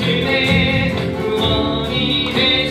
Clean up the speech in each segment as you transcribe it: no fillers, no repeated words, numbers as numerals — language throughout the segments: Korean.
주의 구원이 되시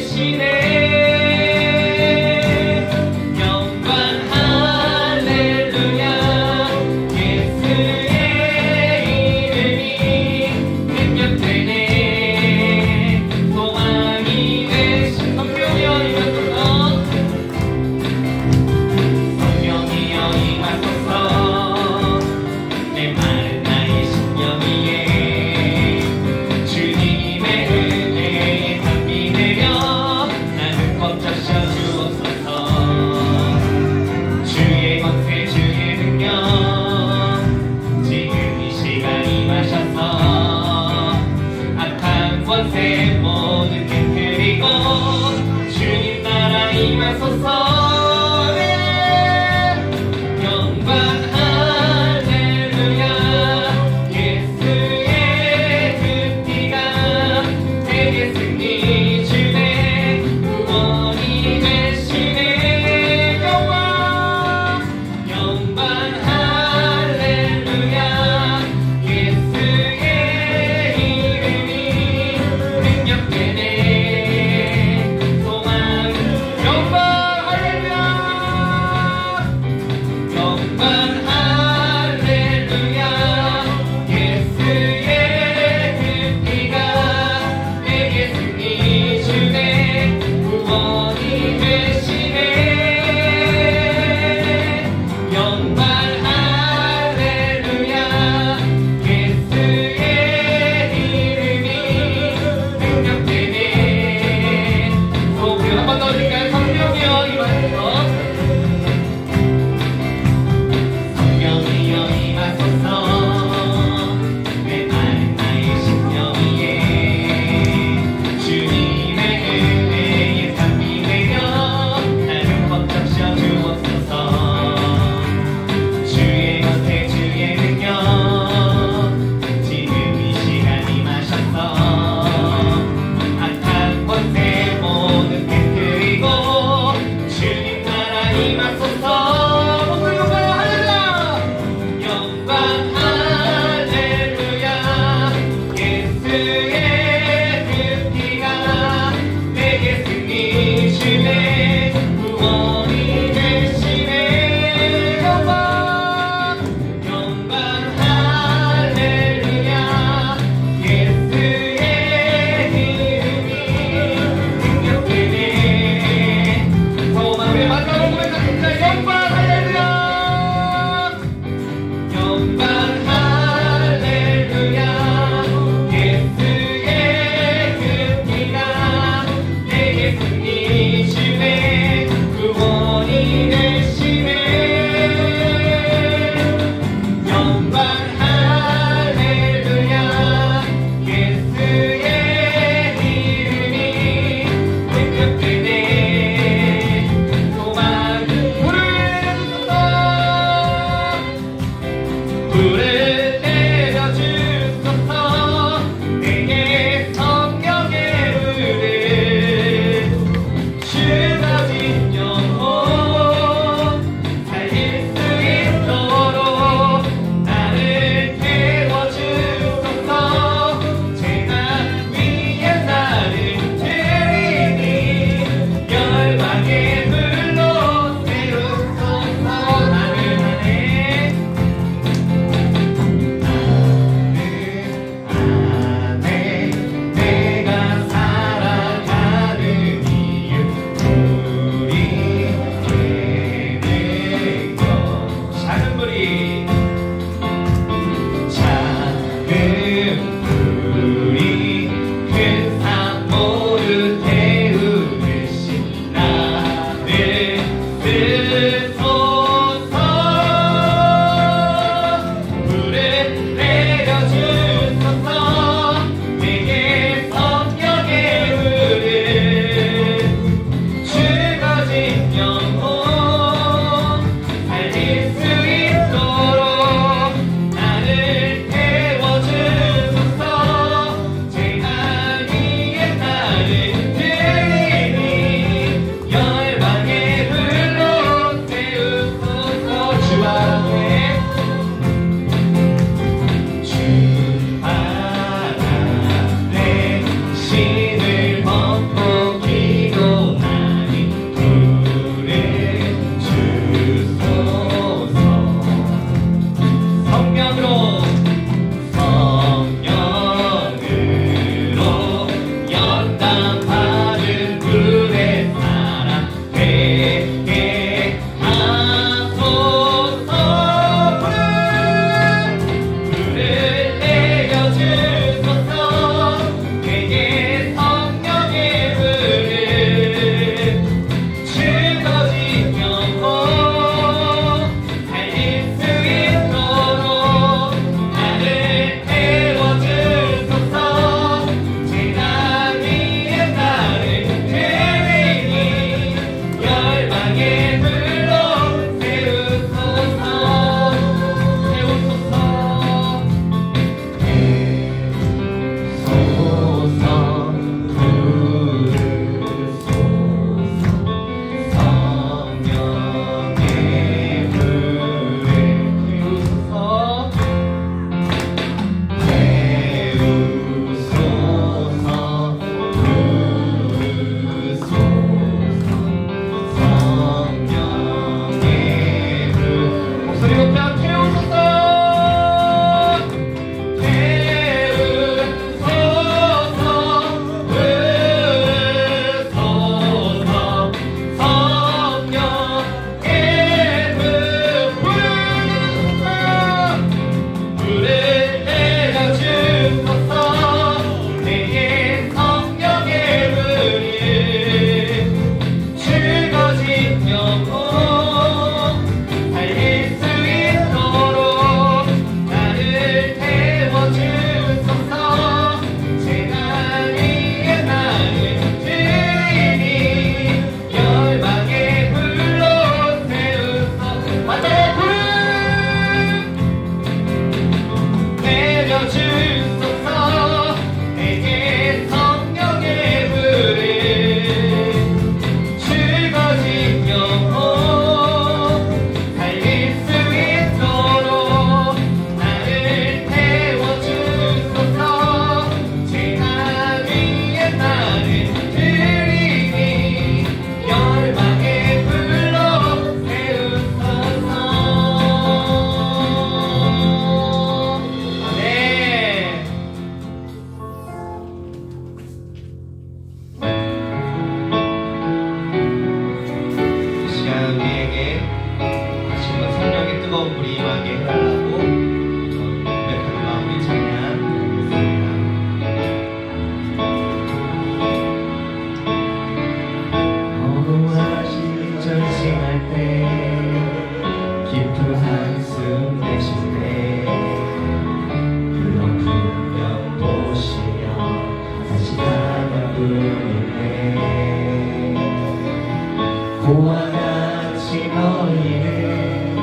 보와 같이 너희를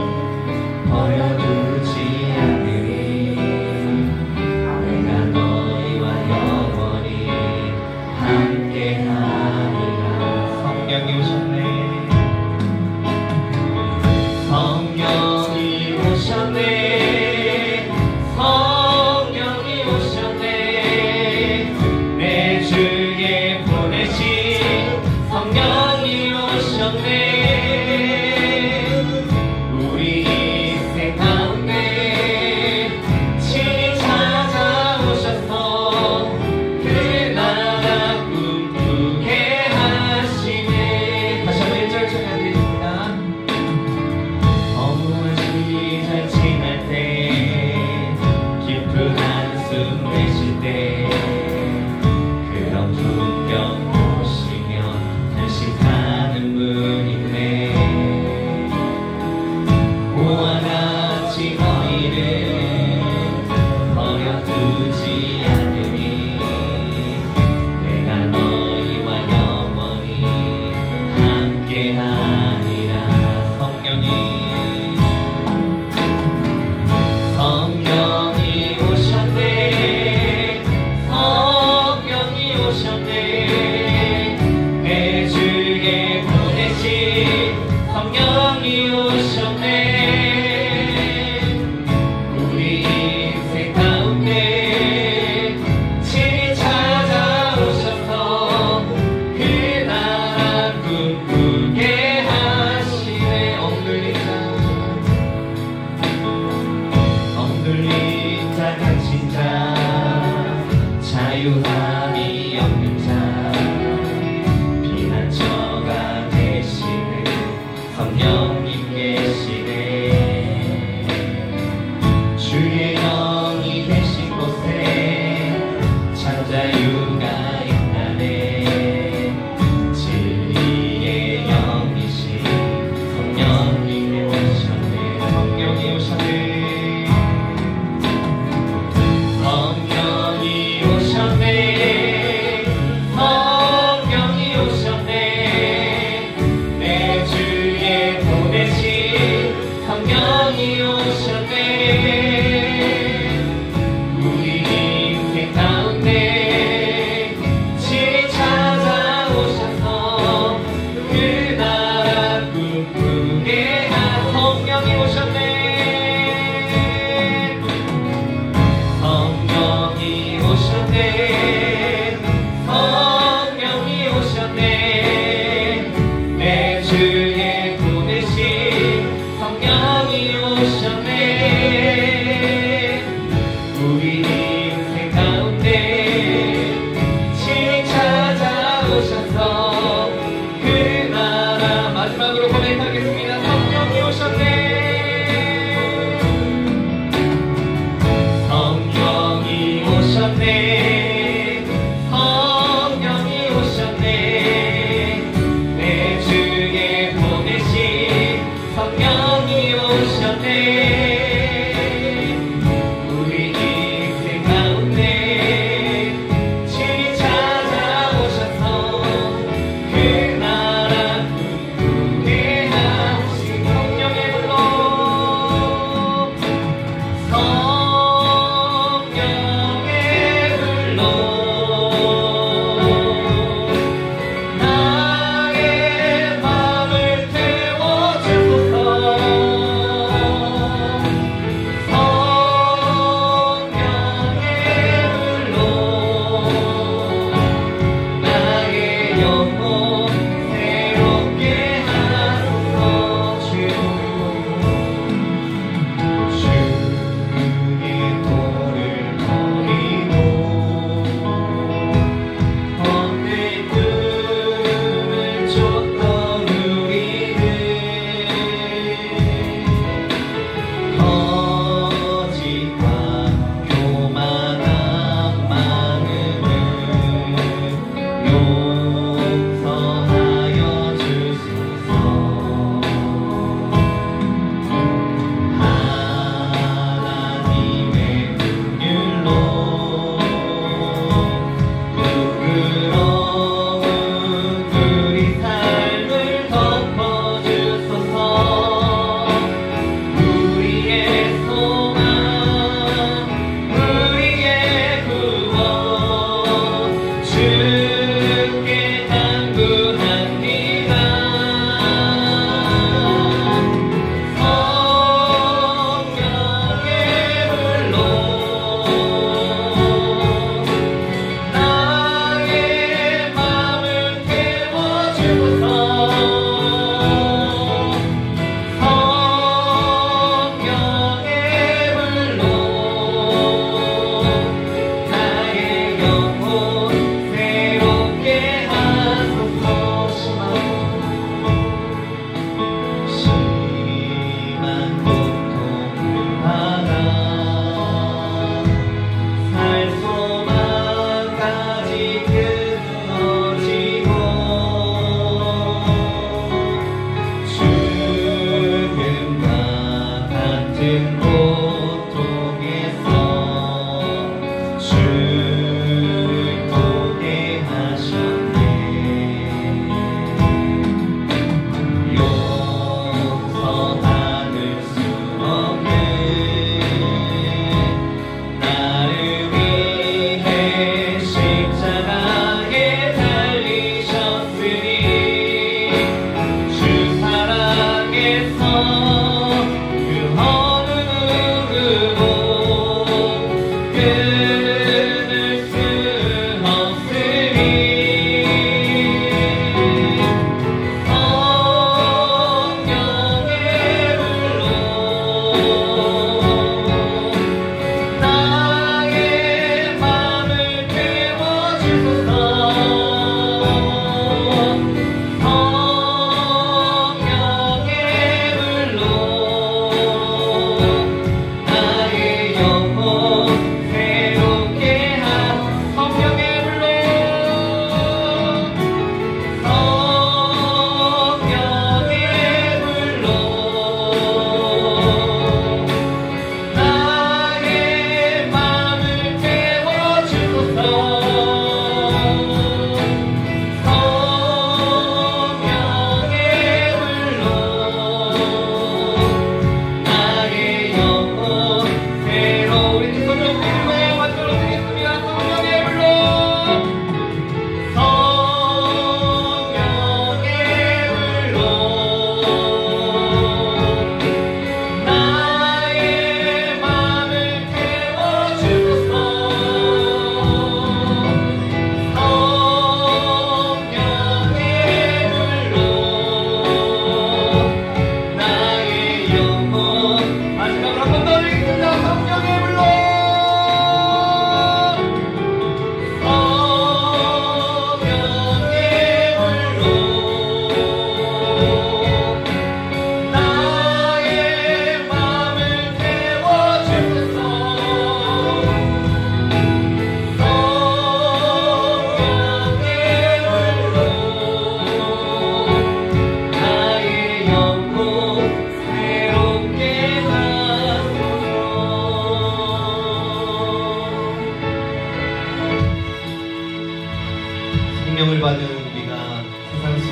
버려두지 않으리. 내가 너희와 영원히 함께하리라. 성령이 오셨네. 성령이 오셨네. 성령이 오셨네. 내 주에 보내신 성령이 오셨네. 우리 인생 가운데 친히 찾아오셔서 그 나라 꿈꾸게 하시네. 다시 한번 1절 청해드립니다. 허무한 시절 지날 때 깊은 한숨 내쉴 때 그런 풍경 보시면 탄식하는 분이네. 보와 같이 너희를 버려두지 않으리. 내가 너희와 영원히 함께하리라. 성령이 오셨네. 성령이 오셨네. 내 주에 보내신 성령이 오셨네. 우리 인생 가운데 친히 찾아오셔서 그 나라 꿈꾸게 하시네. 엉들린 자 갇힌 자 자유함이 없는 자 피난처가 되시는 성령님 계시네. 주의 영이 계신 곳에 참 자유가 있다네. 진리의 영이신 성령님이 오셨네. 성령이 오셨네. 성령이 오셨네. 성령이 오셨네. 내 주에 보내신 성령이 오셨네. 우리 인생 가운데 친히 찾아오셔서 그 나라 꿈꾸게 한 성령이 오셨네. 성령이 오셨네. 성령이 오셨네.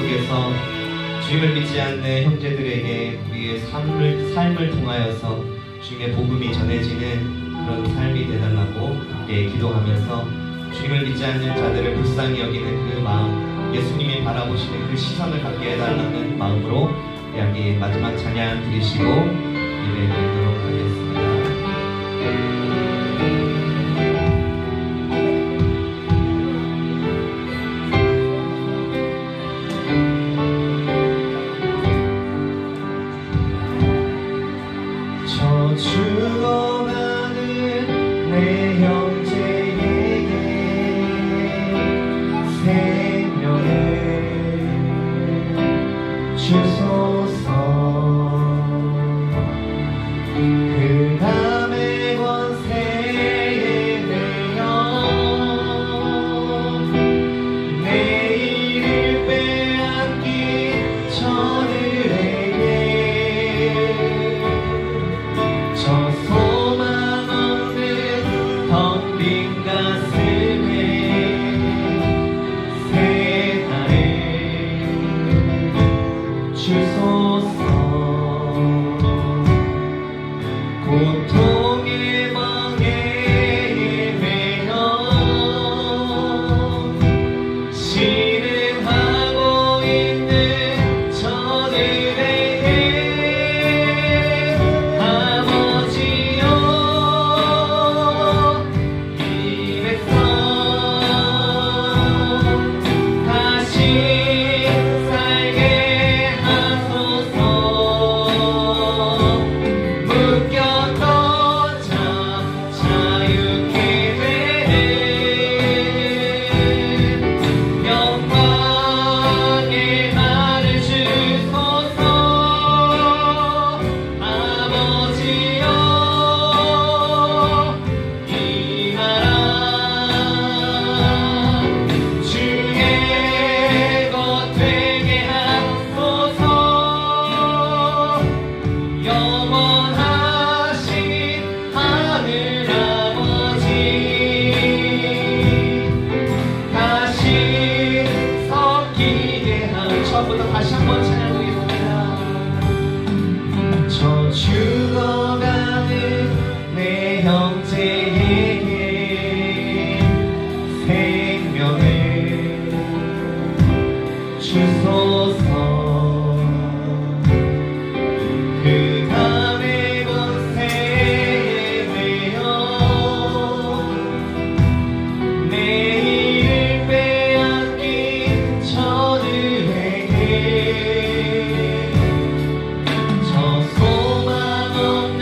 속에서 주님을 믿지 않는 형제들에게 우리의 삶을 통하여서 주님의 복음이 전해지는 그런 삶이 되달라고 함께 기도하면서 주님을 믿지 않는 자들을 불쌍히 여기는 그 마음, 예수님이 바라보시는 그 시선을 갖게 해달라는 마음으로 우리 함께 마지막 찬양 드리시고 예배 드리도록 하겠습니다. 저 죽어가는 내 형제에게 생명을 주소서. 그 밤의 권세에 매여 내일을 빼앗긴 저들에게 저 소망 없는 텅 빈 가슴에 새 날에 주소서. 고통의 멍에에 매여 신음하고 있는 저들에게 아버지여 입에서 다시 살게 하소서. 묶였던 자 자유케 되는 영광의 날을 주소서. 아버지여 이 나라 주의 것 되게 하소서. 영원하신 하늘 아버지 다시 섞이게 하는 처음부터 다시 한번 찬양하겠습니다. 저 죽어가는 내 형제에게 생명을 주소서. 그 밤의 권세에 매여 내일을 빼앗긴 저들에게 저 소망 없는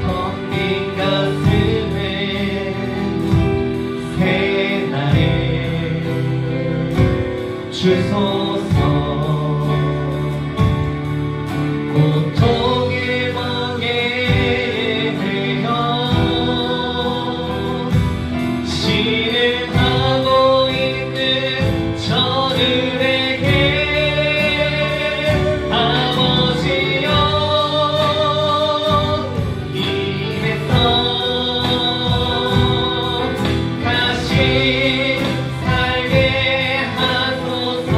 텅 빈 가슴에 새 날에 주소서. 고통의 멍에에 매여 신음하고 있는 저들에게 아버지여 입에서 다시 살게 하소서.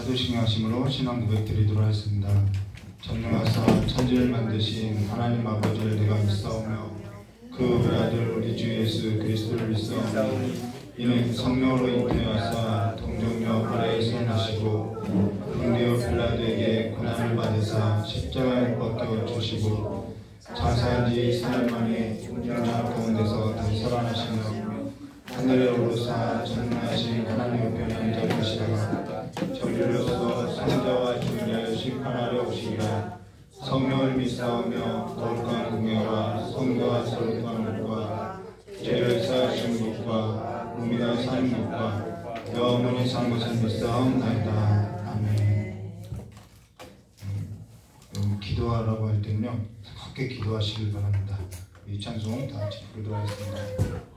받으시게 하심으로 신앙 고백드리도록 하겠습니다. 전능하사 천지를 만드신 하나님 아버지를 내가 믿사오며 그 외아들 우리 주 예수 그리스도를 믿사오니 이는 성령으로 잉태하사 동정녀 아래에서 나시고 분되어 빌라도에게 고난을 받으사 십자가에 못 박혀 주시고 장사한 지 4년 만에 영장 가운데서 다시 살아나시며 하늘에 오르사 전능하신 하나님의 편에 앉아 계시다가 저리로서 성자와 주를 심판하려 오시기라. 성령을 믿사오며 거룩한 공예와 성도와 거룩한 것과 죄를 사하신 것과 몸이나 사는 것과 영원히 사는 것을 믿사옵나이다. 아멘. 기도하라고 할 때는요 함께 기도하시길 바랍니다. 이 찬송 다 같이 부르도록 하겠습니다.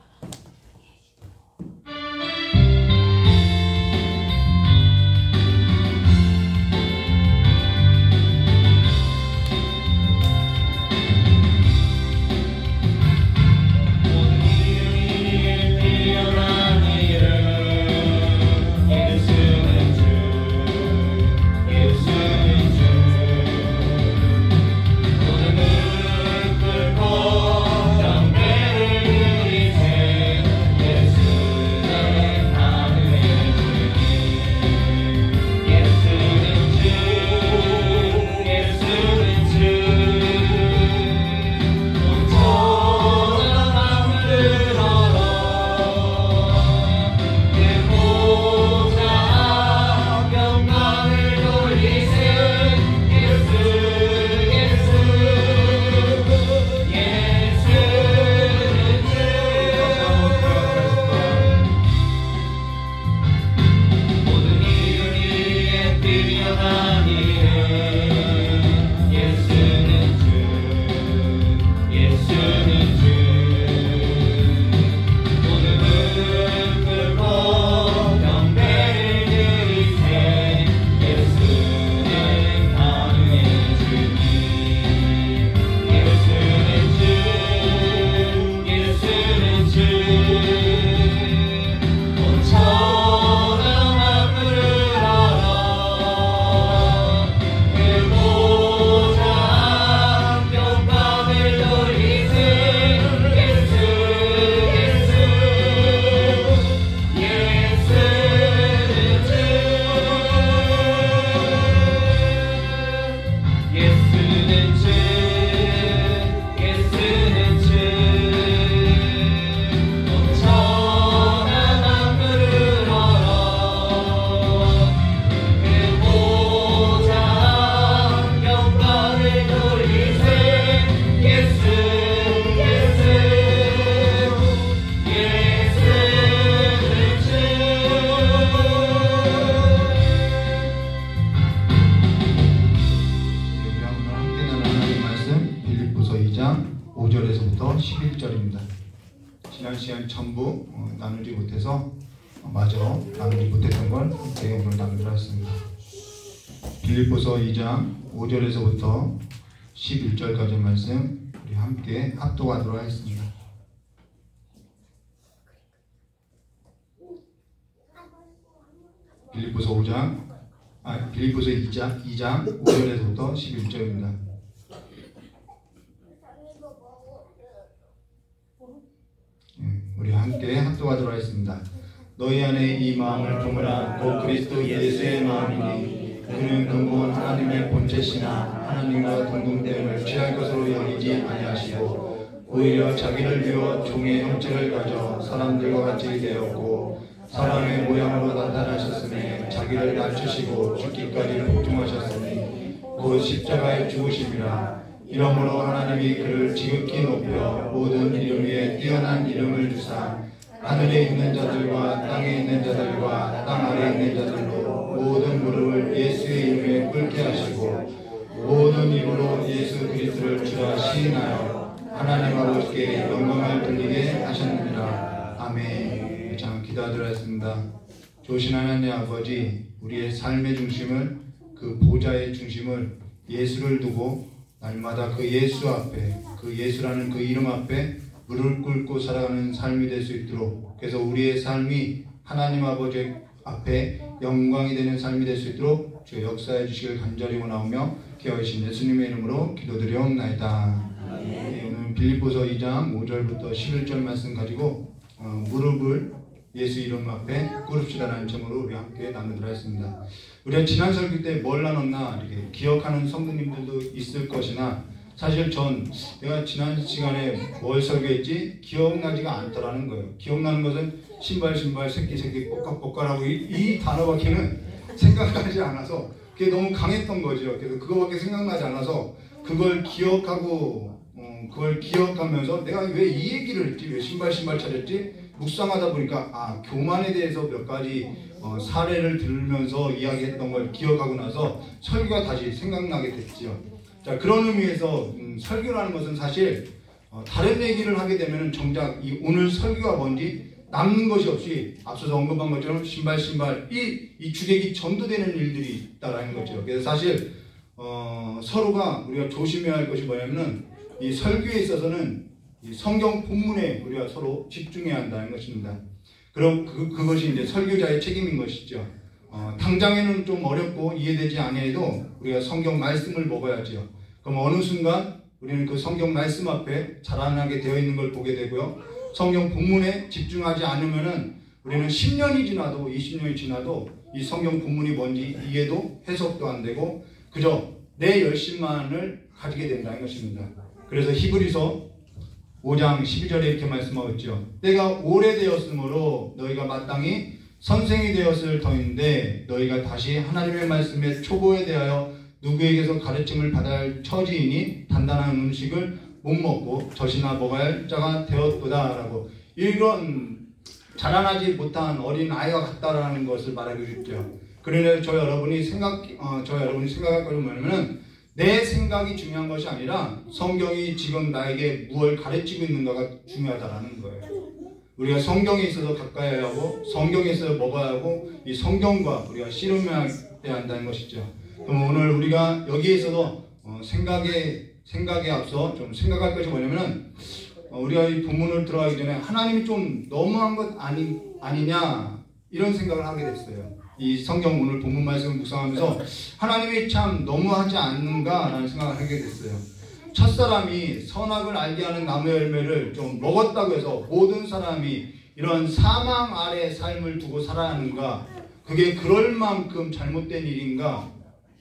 지난 시간 전부 나누지 못해서 마저 나누지 못했던 걸 함께 오늘 나누기로 했습니다. 빌립보서 2장 5절에서부터 11절까지 말씀 우리 함께 합독하도록 하겠습니다. 빌립보서 2장 5절에서부터 11절입니다. 우리 함께 합독하도록 하겠습니다. 너희 안에 이 마음을 품으라. 곧 그리스도 예수의 마음이니 그는 근본 하나님의 본체시나 하나님과 동등됨을 취할 것으로 여기지 아니하시고 오히려 자기를 비워 종의 형체를 가져 사람들과 같이 되었고 사람의 모양으로 나타나셨으니 자기를 낮추시고 죽기까지 복종하셨으니 곧 십자가에 죽으심이라. 이러므로 하나님이 그를 지극히 높여 모든 이름 위에 뛰어난 이름을 주사 하늘에 있는 자들과 땅에 있는 자들과 땅 아래에 있는 자들로 모든 무릎을 예수의 이름에 꿇게 하시고 모든 입으로 예수 그리스도를 주라 시인하여 하나님 아버지께 영광을 돌리게 하셨느니라. 아멘. 참 기도하도록 좋으신 하나님 아버지, 우리의 삶의 중심을, 그 보좌의 중심을 예수를 두고 날마다 그 예수 앞에, 그 예수라는 그 이름 앞에 무릎 꿇고 살아가는 삶이 될 수 있도록, 그래서 우리의 삶이 하나님 아버지의 앞에 영광이 되는 삶이 될 수 있도록 주의 역사해 주시길 간절히 원하오며 귀하신 예수님의 이름으로 기도드리옵나이다. 네, 오늘 빌립보서 2장 5절부터 11절 말씀 가지고 무릎을 예수 이름 앞에 꿇읍시다라는 제목으로 우리 함께 나누도록 하겠습니다. 우리가 지난 설교 때 뭘 나눴나 이렇게 기억하는 성도님들도 있을 것이나 사실 내가 지난 시간에 뭘 설교했지 기억나지가 않더라는 거예요. 기억나는 것은 신발, 새끼, 뽀까뽀까라고 이 단어밖에는 생각나지 않아서 그게 너무 강했던 거죠. 그래서 그거밖에 생각나지 않아서 그걸 기억하면서 내가 왜 이 얘기를 했지? 왜 신발 찾았지? 묵상하다 보니까 교만에 대해서 몇 가지 사례를 들으면서 이야기했던 걸 기억하고 나서 설교가 다시 생각나게 됐죠. 자, 그런 의미에서 설교라는 것은 사실 다른 얘기를 하게 되면 정작 오늘 설교가 뭔지 남는 것이 없이 앞서서 언급한 것처럼 신발 이 주객이 전도되는 일들이 있다라는 거죠. 그래서 사실 서로가 우리가 조심해야 할 것이 뭐냐면은 이 설교에 있어서는 이 성경 본문에 우리가 서로 집중해야 한다는 것입니다. 그럼 그것이 이제 설교자의 책임인 것이죠. 당장에는 좀 어렵고 이해되지 않아도 우리가 성경 말씀을 먹어야죠. 그럼 어느 순간 우리는 그 성경 말씀 앞에 자라나게 되어 있는 걸 보게 되고요. 성경 본문에 집중하지 않으면은 우리는 10년이 지나도 20년이 지나도 이 성경 본문이 뭔지 이해도 해석도 안 되고 그저 내 열심만을 가지게 된다는 것입니다. 그래서 히브리서 5장 12절에 이렇게 말씀하고 있죠. 때가 오래되었으므로 너희가 마땅히 선생이 되었을 터인데 너희가 다시 하나님의 말씀의 초보에 대하여 누구에게서 가르침을 받아야 할 처지이니 단단한 음식을 못 먹고 젖이나 먹어야 할 자가 되었도다 라고 이런 자라나지 못한 어린 아이와 같다라는 것을 말하고 있죠. 그러나 저 여러분이 생각할 것은 뭐냐면은 내 생각이 중요한 것이 아니라 성경이 지금 나에게 무엇을 가르치고 있는가가 중요하다라는 거예요. 우리가 성경에 있어서 가까이 하고 성경에 있어서 먹어야 하고 이 성경과 우리가 씨름해야 한다는 것이죠. 그럼 오늘 우리가 여기에 있어서 생각에 앞서 좀 생각할 것이 뭐냐면은 우리가 이 본문을 들어가기 전에 하나님이 좀 너무한 것 아니냐 이런 생각을 하게 됐어요. 이 성경 오늘 본문 말씀을 묵상하면서 하나님이 참 너무하지 않는가라는 생각을 하게 됐어요. 첫사람이 선악을 알게 하는 나무 열매를 좀 먹었다고 해서 모든 사람이 이런 사망 아래 삶을 두고 살아야 하는가? 그게 그럴 만큼 잘못된 일인가?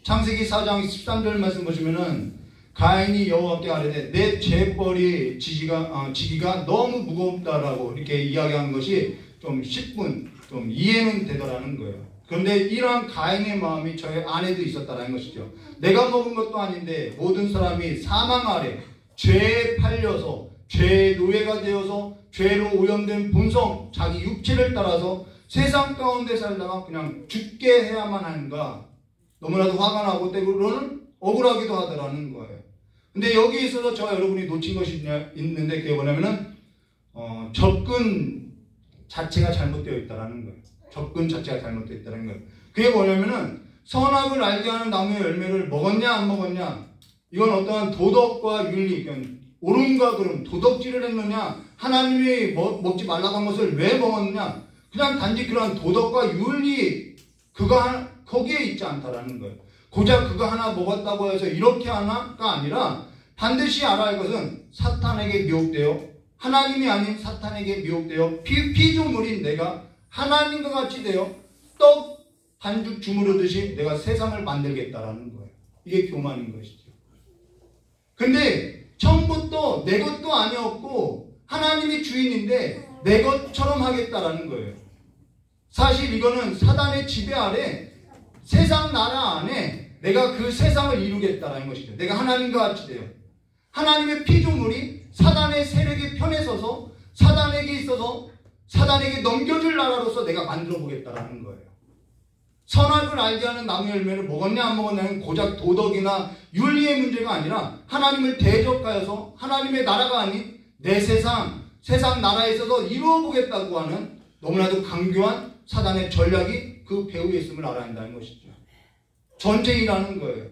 창세기 4장 13절 말씀 보시면은 가인이 여호와께 아뢰되 내 죄벌이 지기가 너무 무겁다라고 이렇게 이야기한 것이 좀 10분 좀 이해는 되더라는 거예요. 그런데 이러한 가인의 마음이 저의 안에도 있었다는 것이죠. 내가 먹은 것도 아닌데 모든 사람이 사망 아래 죄에 팔려서 죄의 노예가 되어서 죄로 오염된 본성 자기 육체를 따라서 세상 가운데 살다가 그냥 죽게 해야만 하는가? 너무나도 화가 나고 때로는 억울하기도 하더라는 거예요. 근데 여기 있어서 저 여러분이 놓친 것이 있는데 그게 뭐냐면은 접근 자체가 잘못되어 있다는 거예요. 접근 자체가 잘못되어 있다는 거예요. 그게 뭐냐면은 선악을 알게 하는 나무의 열매를 먹었냐 안 먹었냐 이건 어떠한 도덕과 윤리 그러니까 옳음과 그름 도덕질을 했느냐 하나님이 먹지 말라고 한 것을 왜 먹었냐 그냥 단지 그러한 도덕과 윤리 거기에 있지 않다라는 거예요. 고작 그거 하나 먹었다고 해서 이렇게 하나가 아니라 반드시 알아야 할 것은 사탄에게 미혹되어 하나님이 아닌 사탄에게 미혹되어 피조물인 내가 하나님과 같이 되어 떡 반죽 주무르듯이 내가 세상을 만들겠다라는 거예요. 이게 교만인 것이죠. 근데 처음부터 내 것도 아니었고 하나님이 주인인데 내 것처럼 하겠다라는 거예요. 사실 이거는 사단의 지배 아래 세상 나라 안에 내가 그 세상을 이루겠다라는 것이죠. 내가 하나님과 같이 돼요. 하나님의 피조물이 사단의 세력의 편에 서서 사단에게 있어서 사단에게 넘겨줄 나라로서 내가 만들어 보겠다라는 거예요. 선악을 알게 하는 나무 열매를 먹었냐 안 먹었냐는 고작 도덕이나 윤리의 문제가 아니라 하나님을 대적하여서 하나님의 나라가 아닌 내 세상 나라에 있어서 이루어 보겠다고 하는 너무나도 강교한 사단의 전략이 그 배후에 있음을 알아야 한다는 것이죠. 전쟁이라는 거예요.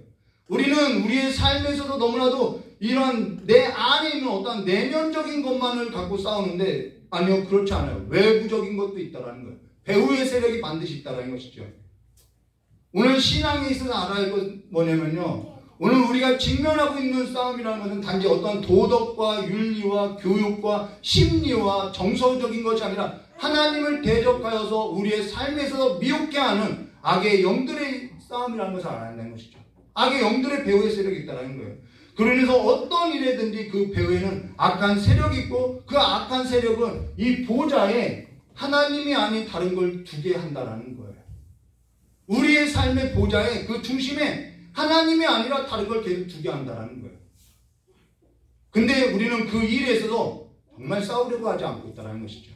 우리는 우리의 삶에서도 너무나도 이런 내 안에 있는 어떤 내면적인 것만을 갖고 싸우는데 아니요 그렇지 않아요. 외부적인 것도 있다라는 거예요. 배후의 세력이 반드시 있다는 것이죠. 오늘 신앙에 있어서 알아야 할 것 뭐냐면요, 오늘 우리가 직면하고 있는 싸움이라는 것은 단지 어떤 도덕과 윤리와 교육과 심리와 정서적인 것이 아니라 하나님을 대적하여서 우리의 삶에 있어서 미혹게 하는 악의 영들의 싸움이라는 것을 알아야 한다는 것이죠. 악의 영들의 배후의 세력이 있다는 거예요. 그러면서 어떤 일이든지 그 배후에는 악한 세력이 있고, 그 악한 세력은 이 보좌에 하나님이 아닌 다른 걸 두게 한다는 거예요. 우리의 삶의 보좌에 그 중심에 하나님이 아니라 다른 걸 계속 두게 한다는 거예요. 근데 우리는 그 일에 있어서 정말 싸우려고 하지 않고 있다는 것이죠.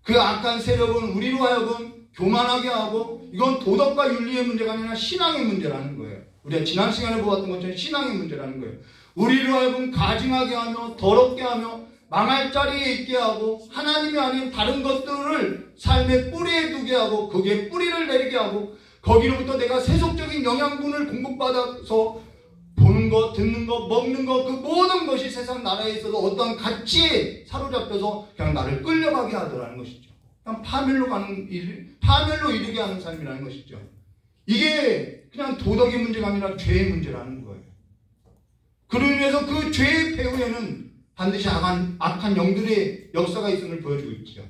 그 악한 세력은 우리로 하여금 교만하게 하고, 이건 도덕과 윤리의 문제가 아니라 신앙의 문제라는 거예요. 우리가 지난 시간에 보았던 것처럼 신앙의 문제라는 거예요. 우리로 하여금 가증하게 하며 더럽게 하며 망할 자리에 있게 하고, 하나님이 아닌 다른 것들을 삶의 뿌리에 두게 하고, 거기에 뿌리를 내리게 하고, 거기로부터 내가 세속적인 영양분을 공급받아서 보는 것, 듣는 것, 먹는 것, 그 모든 것이 세상 나라에 있어서 어떠한 가치에 사로잡혀서 그냥 나를 끌려가게 하더라는 것이죠. 그냥 파멸로 이르게 하는 삶이라는 것이죠. 이게 그냥 도덕의 문제가 아니라 죄의 문제라는 거예요. 그로 인해서 그 죄의 배후에는 반드시 악한 영들의 역사가 있음을 보여주고 있죠.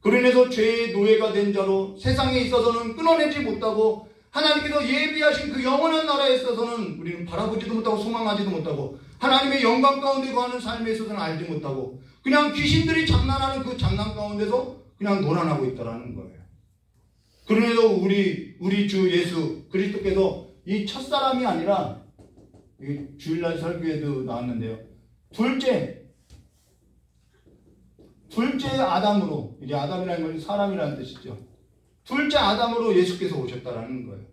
그로 인해서 죄의 노예가 된 자로 세상에 있어서는 끊어내지 못하고, 하나님께서 예비하신 그 영원한 나라에 있어서는 우리는 바라보지도 못하고 소망하지도 못하고, 하나님의 영광 가운데 거하는 삶에 있어서는 알지 못하고, 그냥 귀신들이 장난하는 그 장난 가운데서 그냥 놀아나고 있다는 거예요. 그러면서 우리 주 예수 그리스도께서 이 첫사람이 아니라, 주일날 설교에도 나왔는데요, 둘째 아담으로, 이제 아담이라는 건 사람이라는 뜻이죠. 둘째 아담으로 예수께서 오셨다라는 거예요.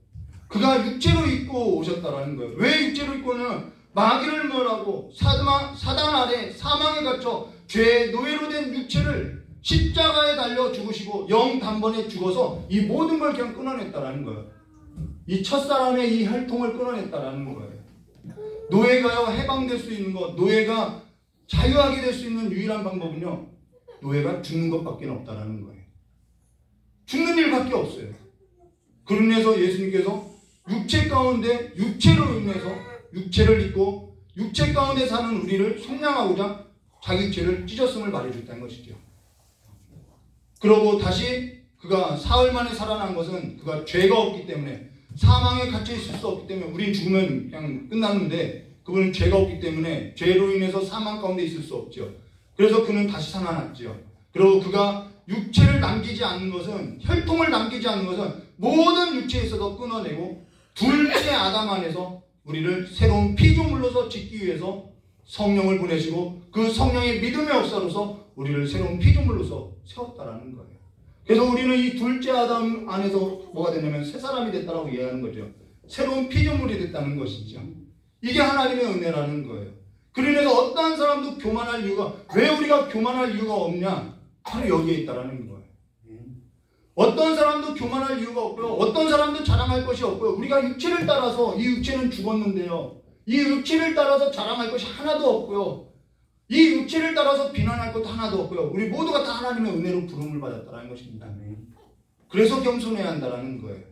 그가 육체로 입고 오셨다라는 거예요. 왜 육체로 입고는 마귀를 멸하고 사단 아래 사망에 갇혀 죄의 노예로 된 육체를 십자가에 달려 죽으시고 영 단번에 죽어서 이 모든 걸 그냥 끊어냈다라는 거예요. 이 첫사람의 이 혈통을 끊어냈다라는 거예요. 노예가요, 해방될 수 있는 것, 노예가 자유하게 될 수 있는 유일한 방법은요, 노예가 죽는 것밖에 없다라는 거예요. 죽는 일밖에 없어요. 그로 인해서 예수님께서 육체 가운데 육체로 인해서 육체를 입고 육체 가운데 사는 우리를 속량하고자 자기 죄를 찢었음을 말해줬다는 것이죠. 그러고 다시 그가 사흘 만에 살아난 것은 그가 죄가 없기 때문에, 사망에 갇혀 있을 수 없기 때문에, 우린 죽으면 그냥 끝났는데 그분은 죄가 없기 때문에 죄로 인해서 사망 가운데 있을 수 없죠. 그래서 그는 다시 살아났죠. 그리고 그가 육체를 남기지 않는 것은, 혈통을 남기지 않는 것은 모든 육체에 있어서 끊어내고 둘째 아담 안에서 우리를 새로운 피조물로서 짓기 위해서 성령을 보내시고, 그 성령의 믿음의 역사로서 우리를 새로운 피조물로서 세웠다라는 거예요. 그래서 우리는 이 둘째 아담 안에서 뭐가 되냐면 새 사람이 됐다라고 이해하는 거죠. 새로운 피조물이 됐다는 것이죠. 이게 하나님의 은혜라는 거예요. 그러면서 어떠한 사람도 교만할 이유가, 왜 우리가 교만할 이유가 없냐? 바로 여기에 있다라는 거예요. 어떤 사람도 교만할 이유가 없고요, 어떤 사람도 자랑할 것이 없고요. 우리가 육체를 따라서, 이 육체는 죽었는데요, 이 육체를 따라서 자랑할 것이 하나도 없고요, 이 육체를 따라서 비난할 것도 하나도 없고요. 우리 모두가 다 하나님의 은혜로 부름을 받았다는 것입니다. 그래서 겸손해야 한다는 거예요.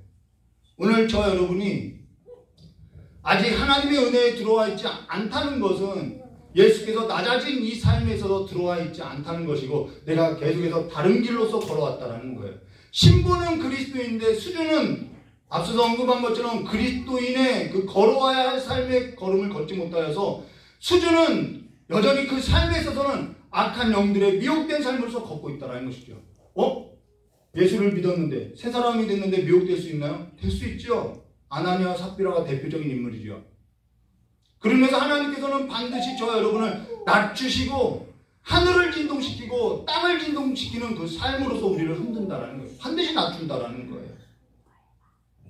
오늘 저 여러분이 아직 하나님의 은혜에 들어와 있지 않다는 것은 예수께서 낮아진 이 삶에 있어서 들어와 있지 않다는 것이고, 내가 계속해서 다른 길로서 걸어왔다는 거예요. 신분은 그리스도인인데 수준은 앞서서 언급한 것처럼 그리스도인의 그 걸어와야 할 삶의 걸음을 걷지 못하여서 수준은 여전히 그 삶에 있어서는 악한 영들의 미혹된 삶으로서 걷고 있다는 것이죠. 예수를 믿었는데, 새 사람이 됐는데 미혹될 수 있나요? 될 수 있죠. 아나니아 삽비라가 대표적인 인물이죠. 그러면서 하나님께서는 반드시 저 여러분을 낮추시고 하늘을 진동시키고 땅을 진동시키는 그 삶으로서 우리를 흔든다라는 거예요. 반드시 낮춘다라는 거예요.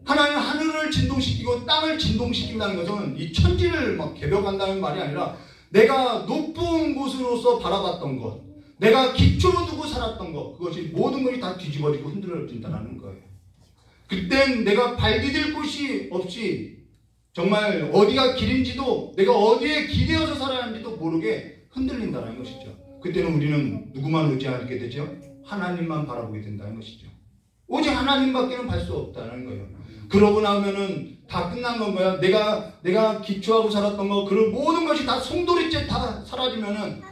하나님 하늘을 진동시키고 땅을 진동시킨다는 것은 이 천지를 막 개벽한다는 말이 아니라, 내가 높은 곳으로서 바라봤던 것, 내가 기초로 두고 살았던 것, 그것이 모든 것이 다 뒤집어지고 흔들어진다는 거예요. 그땐 내가 발 디딜 곳이 없이 정말 어디가 길인지도, 내가 어디에 기대어서 살아야 하는지도 모르게 흔들린다는 것이죠. 그때는 우리는 누구만 의지하게 되죠? 하나님만 바라보게 된다는 것이죠. 오직 하나님밖에는 갈 수 없다는 거예요. 그러고 나면은 다 끝난 건가요? 내가 기초하고 살았던 거, 그런 모든 것이 다 송두리째 다 사라지면은,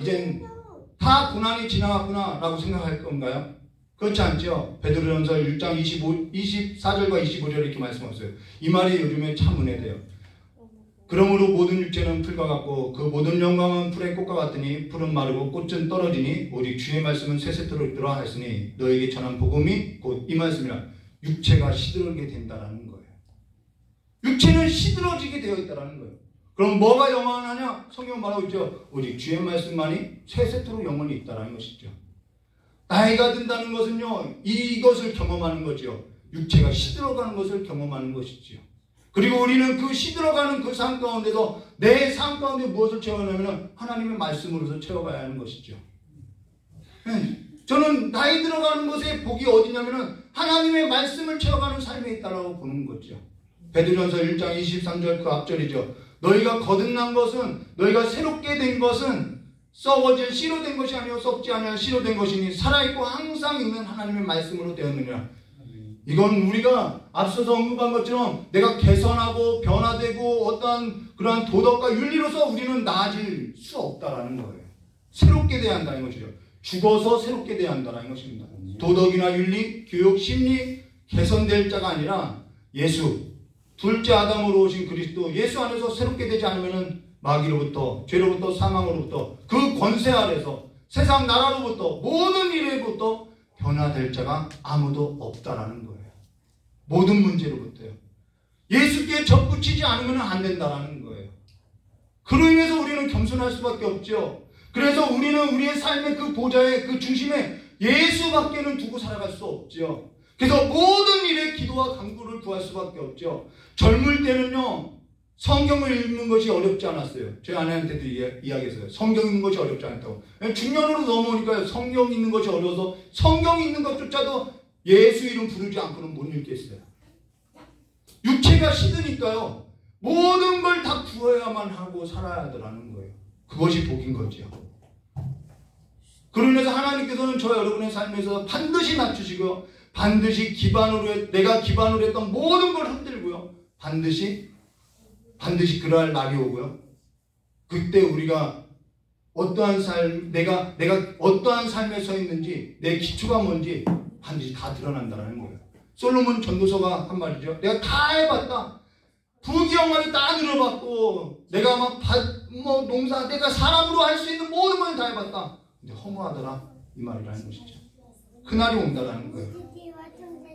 이젠 다 고난이 지나갔구나 라고 생각할 건가요? 그렇지 않죠? 베드로전서 1장 24절과 25절 이렇게 말씀하셨어요. 이 말이 요즘에 참 은혜돼요. 그러므로 모든 육체는 풀과 같고 그 모든 영광은 풀의 꽃과 같으니 풀은 마르고 꽃은 떨어지니 오직 주의 말씀은 새새토록 있더라 하였으니 너에게 전한 복음이 곧 이 말씀이라. 육체가 시들게 된다라는 거예요. 육체는 시들어지게 되어 있다라는 거예요. 그럼 뭐가 영원하냐? 성경 말하고 있죠. 오직 주의 말씀만이 새새토록 영원히 있다라는 것이죠. 나이가 든다는 것은요, 이것을 경험하는 거죠. 육체가 시들어가는 것을 경험하는 것이죠. 그리고 우리는 그 시들어가는 그 삶 가운데서 내 삶 가운데 무엇을 채워내면 하나님의 말씀으로서 채워가야 하는 것이죠. 저는 나이 들어가는 것의 복이 어디냐면은 하나님의 말씀을 채워가는 삶에 있다라고 보는 거죠. 베드로전서 1장 23절 그 앞절이죠. 너희가 거듭난 것은, 너희가 새롭게 된 것은 썩어질 씨로 된 것이 아니요 썩지 아니할 씨로 된 것이니 살아있고 항상 있는 하나님의 말씀으로 되었느니라. 이건 우리가 앞서서 언급한 것처럼 내가 개선하고 변화되고 어떠한 그러한 도덕과 윤리로서 우리는 나아질 수 없다라는 거예요. 새롭게 돼야 한다는 것이죠. 죽어서 새롭게 돼야 한다는 것입니다. 도덕이나 윤리, 교육, 심리 개선될 자가 아니라 예수, 둘째 아담으로 오신 그리스도 예수 안에서 새롭게 되지 않으면 마귀로부터, 죄로부터, 사망으로부터 그 권세 아래서 세상 나라로부터 모든 일에부터 변화될 자가 아무도 없다라는 거예요. 모든 문제로부터요. 예수께 접붙이지 않으면 안 된다라는 거예요. 그로 인해서 우리는 겸손할 수밖에 없죠. 그래서 우리는 우리의 삶의 그 보좌의 그 중심에 예수밖에는 두고 살아갈 수 없죠. 그래서 모든 일에 기도와 간구를 구할 수밖에 없죠. 젊을 때는요, 성경을 읽는 것이 어렵지 않았어요. 제 아내한테도 이야기했어요. 성경 읽는 것이 어렵지 않다고. 중년으로 넘어오니까 성경 읽는 것이 어려워서 성경 읽는 것조차도 예수 이름 부르지 않고는 못 읽겠어요. 육체가 시드니까요. 모든 걸 다 구해야만 하고 살아야 하더라는 거예요. 그것이 복인 거죠. 그로 인해서 하나님께서는 저 여러분의 삶에서 반드시 낮추시고 반드시 내가 기반으로 했던 모든 걸 흔들고요. 반드시 그러할 날이 오고요. 그때 우리가 어떠한 내가 어떠한 삶에 서 있는지, 내 기초가 뭔지 반드시 다 드러난다는 거예요. 솔로몬 전도서가 한 말이죠. 내가 다 해봤다. 부귀영화를 다 누려봤고, 내가 농사, 내가 사람으로 할 수 있는 모든 걸 다 해봤다. 근데 허무하더라. 이 말이라는 것이죠. 그날이 온다라는 거예요.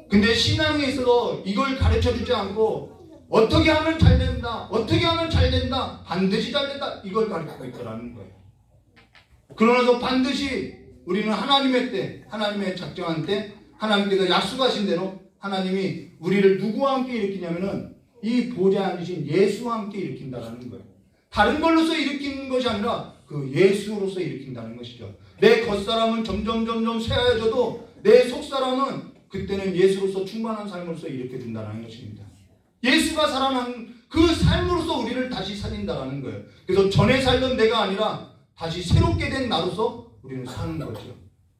근데 신앙에 있어서 이걸 가르쳐 주지 않고, 어떻게 하면 잘 된다. 어떻게 하면 잘 된다. 반드시 잘 된다. 이걸 가르치고 있더라는 거예요. 그러나서 반드시 우리는 하나님의 때, 하나님의 작정한 때, 하나님께서 약속하신 대로 하나님이 우리를 누구와 함께 일으키냐면은 이 보좌에 앉으신 예수와 함께 일으킨다는 거예요. 다른 걸로서 일으키는 것이 아니라 그 예수로서 일으킨다는 것이죠. 내 겉사람은 점점 쇠하여져도 내 속사람은 그때는 예수로서 충만한 삶으로서 일으켜준다는 것입니다. 예수가 살아난 그 삶으로서 우리를 다시 살린다는 거예요. 그래서 전에 살던 내가 아니라 다시 새롭게 된 나로서 우리는 사는 거죠.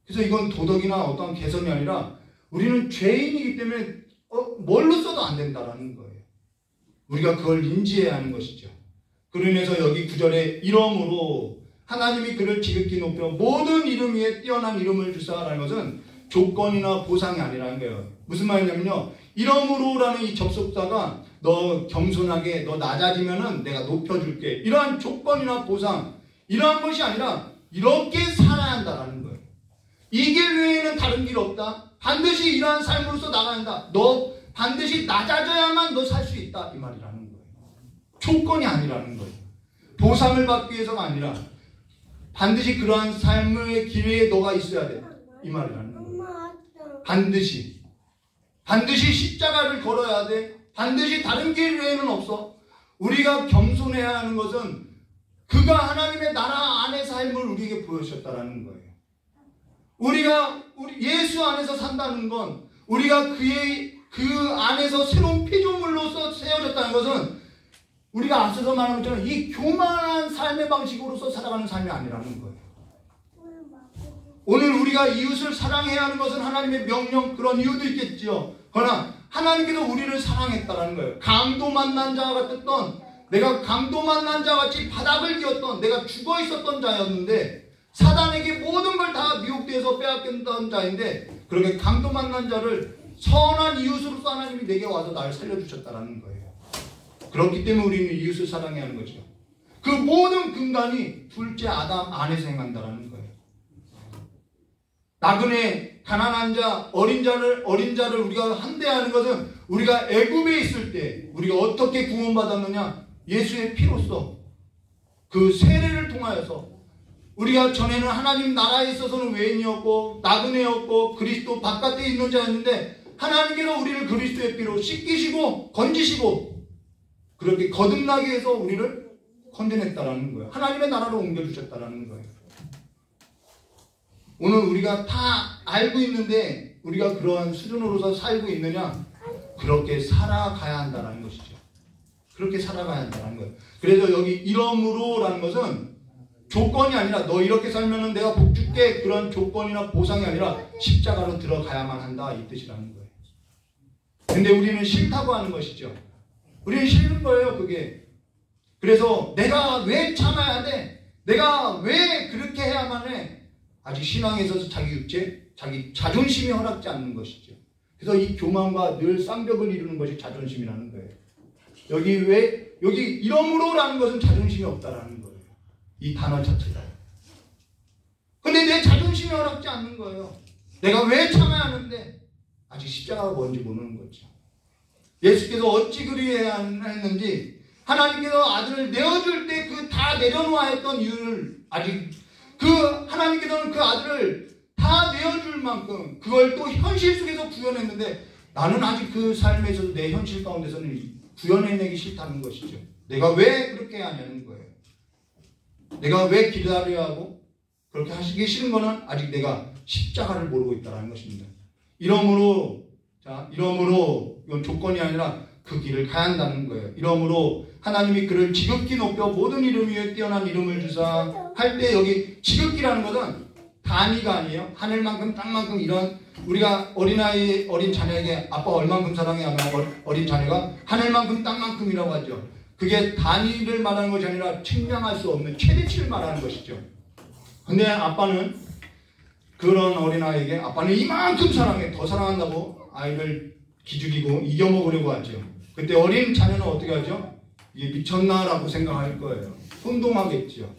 그래서 이건 도덕이나 어떠한 개선이 아니라 우리는 죄인이기 때문에 뭘로 써도 안 된다는 거예요. 우리가 그걸 인지해야 하는 것이죠. 그로 인해서 여기 9절에 이러므로 하나님이 그를 지극히 높여 모든 이름 위에 뛰어난 이름을 주사라는 것은 조건이나 보상이 아니라는 거예요. 무슨 말이냐면요, 이러므로라는 이 접속사가 너 겸손하게 너 낮아지면은 내가 높여줄게, 이러한 조건이나 보상, 이러한 것이 아니라 이렇게 살아야 한다라는 거예요. 이 길 외에는 다른 길 없다. 반드시 이러한 삶으로서 나가야 한다. 너 반드시 낮아져야만 너 살 수 있다. 이 말이라는 거예요. 조건이 아니라는 거예요. 보상을 받기 위해서가 아니라 반드시 그러한 삶의 기회에 너가 있어야 돼. 이 말이라는 거예요. 반드시 십자가를 걸어야 돼. 반드시 다른 길 외에는 없어. 우리가 겸손해야 하는 것은 그가 하나님의 나라 안의 삶을 우리에게 보여주셨다는 거예요. 우리 예수 안에서 산다는 건 우리가 그 안에서 새로운 피조물로서 세워졌다는 것은 우리가 앞서서 말한 것처럼 이 교만한 삶의 방식으로서 살아가는 삶이 아니라는 거예요. 오늘 우리가 이웃을 사랑해야 하는 것은 하나님의 명령, 그런 이유도 있겠지요. 그러나 하나님께서 우리를 사랑했다라는 거예요. 강도 만난 자 같았던, 내가 강도 만난 자 같이 바닥을 기었던, 내가 죽어 있었던 자였는데 사단에게 모든 걸 다 미혹되어서 빼앗겼던 자인데, 그렇게 강도 만난 자를 선한 이웃으로서 하나님이 내게 와서 나를 살려주셨다라는 거예요. 그렇기 때문에 우리는 이웃을 사랑해야 하는 거죠. 그 모든 근간이 둘째 아담 안에서 행한다라는 거예요. 나그네, 가난한 자, 어린 자를 우리가 함대하는 것은 우리가 애굽에 있을 때 우리가 어떻게 구원받았느냐? 예수의 피로써, 그 세례를 통하여서. 우리가 전에는 하나님 나라에 있어서는 외인이었고 나그네였고 그리스도 바깥에 있는 자였는데, 하나님께서 우리를 그리스도의 피로 씻기시고 건지시고 그렇게 거듭나게 해서 우리를 건져냈다라는 거예요. 하나님의 나라로 옮겨주셨다라는 거예요. 오늘 우리가 다 알고 있는데 우리가 그러한 수준으로서 살고 있느냐? 그렇게 살아가야 한다는 것이죠. 그렇게 살아가야 한다는 거예요. 그래서 여기 이러므로라는 것은 조건이 아니라 너 이렇게 살면은 내가 복 줄게, 그런 조건이나 보상이 아니라 십자가로 들어가야만 한다, 이 뜻이라는 거예요. 근데 우리는 싫다고 하는 것이죠. 우리는 싫은 거예요, 그게. 그래서 내가 왜 참아야 돼? 내가 왜 그렇게 해야만 해? 아직 신앙에 있어서 자기 육체, 자기 자존심이 허락지 않는 것이죠. 그래서 이 교만과 늘 쌍벽을 이루는 것이 자존심이라는 거예요. 여기 이러므로라는 것은 자존심이 없다라는 거예요. 이 단어 자체가. 근데 내 자존심이 허락지 않는 거예요. 내가 왜 참아야 하는데 아직 십자가가 뭔지 모르는 거죠. 예수께서 어찌 그리해야 했는지, 하나님께서 아들을 내어줄 때 그 다 내려놓아 했던 이유를, 아직 그 하나님께서는 그 아들을 다 내어줄 만큼 그걸 또 현실 속에서 구현했는데, 나는 아직 그 삶에서 내 현실 가운데서는 구현해내기 싫다는 것이죠. 내가 왜 그렇게 하냐는 거예요. 내가 왜 기다려야 하고 그렇게 하시기 싫은 거는 아직 내가 십자가를 모르고 있다는 것입니다. 이러므로 이건 조건이 아니라 그 길을 가야 한다는 거예요. 이러므로 하나님이 그를 지극히 높여 모든 이름 위에 뛰어난 이름을 주사 할 때, 여기 지극히라는 것은 단위가 아니에요. 하늘만큼 땅만큼, 이런 우리가 어린 자녀에게 아빠 얼만큼 사랑해 하면 어린 자녀가 하늘만큼 땅만큼이라고 하죠. 그게 단위를 말하는 것이 아니라 측량할 수 없는 최대치를 말하는 것이죠. 근데 아빠는 그런 어린아이에게 아빠는 이만큼 사랑해, 더 사랑한다고 아이를 기죽이고 이겨먹으려고 하죠. 그때 어린 자녀는 어떻게 하죠? 이게 미쳤나라고 생각할 거예요. 혼동하겠죠.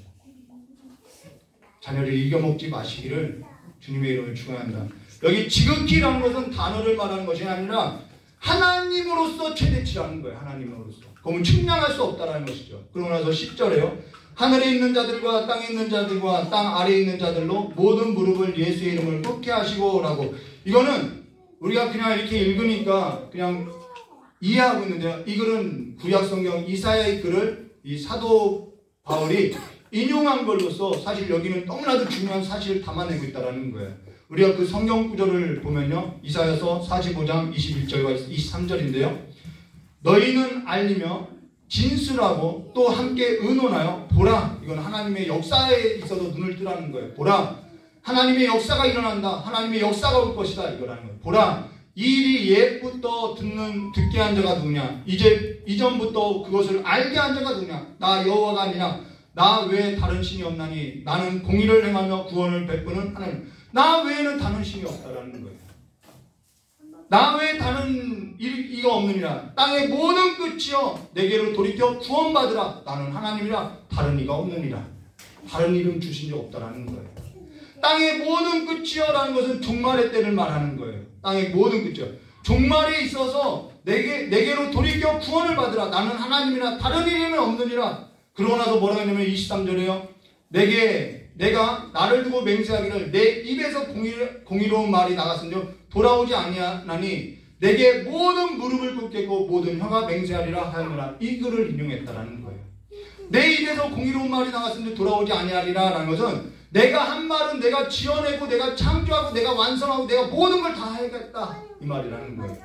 자녀를 이겨먹지 마시기를 주님의 이름을 축원한다. 여기 지극히라는 것은 단어를 말하는 것이 아니라 하나님으로서 최대치라는 거예요. 하나님으로서. 그러면 측량할 수 없다는 것이죠. 그러고 나서 10절에요. 하늘에 있는 자들과 땅에 있는 자들과 땅 아래에 있는 자들로 모든 무릎을 예수의 이름을 꿇게 하시고 라고. 이거는 우리가 그냥 이렇게 읽으니까 그냥 이해하고 있는데요. 이 글은 구약성경 이사야의 글을 이 사도 바울이 인용한 걸로서 사실 여기는 너무나도 중요한 사실을 담아내고 있다는 거예요. 우리가 그 성경 구절을 보면요. 이사야서 45장 21절과 23절인데요. 너희는 알리며 진술하고 또 함께 의논하여 보라. 이건 하나님의 역사에 있어서 눈을 뜨라는 거예요. 보라. 하나님의 역사가 일어난다. 하나님의 역사가 올 것이다. 이거라는 거예요. 보라. 이 일이 옛부터 듣게 한 자가 누구냐? 이전부터 그것을 알게 한 자가 누구냐? 나 여호와가 아니냐? 나 외에 다른 신이 없나니 나는 공의를 행하며 구원을 베푸는 하나님. 나 외에는 다른 신이 없다라는 거예요. 나 외에 다른 이가 없느니라. 땅의 모든 끝이여 내게로 돌이켜 구원받으라. 나는 하나님이라 다른 이가 없느니라. 다른 이름 주신 적 없다라는 거예요. 땅의 모든 끝이여 라는 것은 종말의 때를 말하는 거예요. 땅의 모든 끝이여. 종말에 있어서 내게로 돌이켜 구원을 받으라. 나는 하나님이라 다른 이름은 없느니라. 그러고 나서 뭐라고 했냐면 23절에요. 내가 나를 두고 맹세하기를 내 입에서 공의로운 말이 나갔은즉 돌아오지 아니하나니 내게 모든 무릎을 꿇겠고 모든 혀가 맹세하리라 하였노라. 이 글을 인용했다라는 거예요. 내 입에서 공의로운 말이 나갔은즉 돌아오지 아니하리라 라는 것은 내가 한 말은 내가 지어내고 내가 창조하고 내가 완성하고 내가 모든 걸 다 해야겠다 이 말이라는 거예요.